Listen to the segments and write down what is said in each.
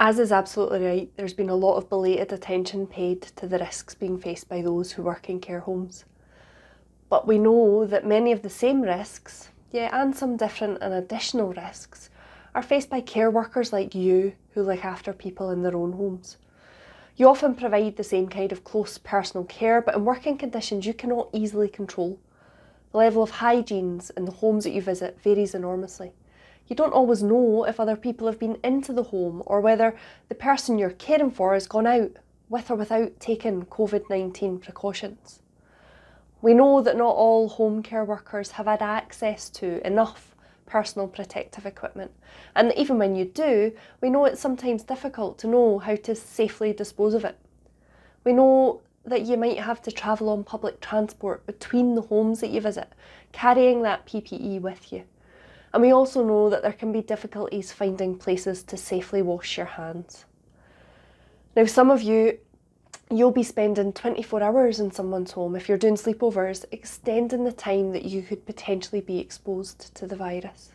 As is absolutely right, there's been a lot of belated attention paid to the risks being faced by those who work in care homes. But we know that many of the same risks, and some different and additional risks, are faced by care workers like you who look after people in their own homes. You often provide the same kind of close personal care, but in working conditions you cannot easily control. The level of hygiene in the homes that you visit varies enormously. You don't always know if other people have been into the home or whether the person you're caring for has gone out with or without taking COVID-19 precautions. We know that not all home care workers have had access to enough personal protective equipment, and that even when you do, we know it's sometimes difficult to know how to safely dispose of it. We know that you might have to travel on public transport between the homes that you visit, carrying that PPE with you. And we also know that there can be difficulties finding places to safely wash your hands. Now, some of you'll be spending 24 hours in someone's home if you're doing sleepovers, extending the time that you could potentially be exposed to the virus.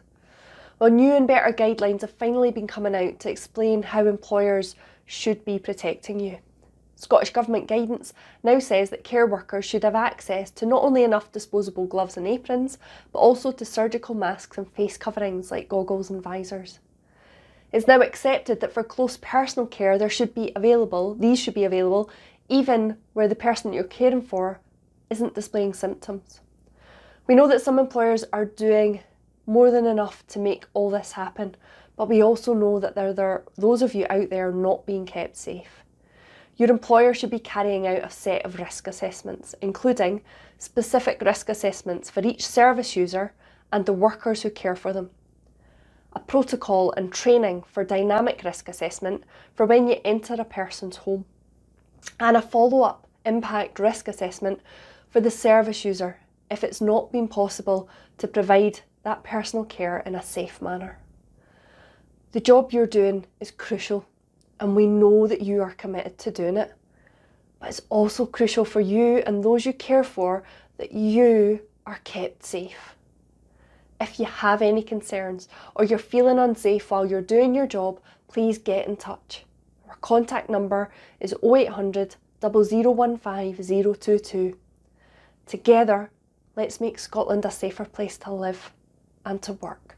Well, new and better guidelines have finally been coming out to explain how employers should be protecting you. Scottish Government guidance now says that care workers should have access to not only enough disposable gloves and aprons, but also to surgical masks and face coverings like goggles and visors. It's now accepted that for close personal care these should be available even where the person that you're caring for isn't displaying symptoms. We know that some employers are doing more than enough to make all this happen, but we also know that there are those of you out there not being kept safe. Your employer should be carrying out a set of risk assessments, including specific risk assessments for each service user and the workers who care for them. A protocol and training for dynamic risk assessment for when you enter a person's home. And a follow-up impact risk assessment for the service user if it's not been possible to provide that personal care in a safe manner. The job you're doing is crucial, and we know that you are committed to doing it. But it's also crucial for you and those you care for that you are kept safe. If you have any concerns or you're feeling unsafe while you're doing your job, please get in touch. Our contact number is 0800 0015 022. Together, let's make Scotland a safer place to live and to work.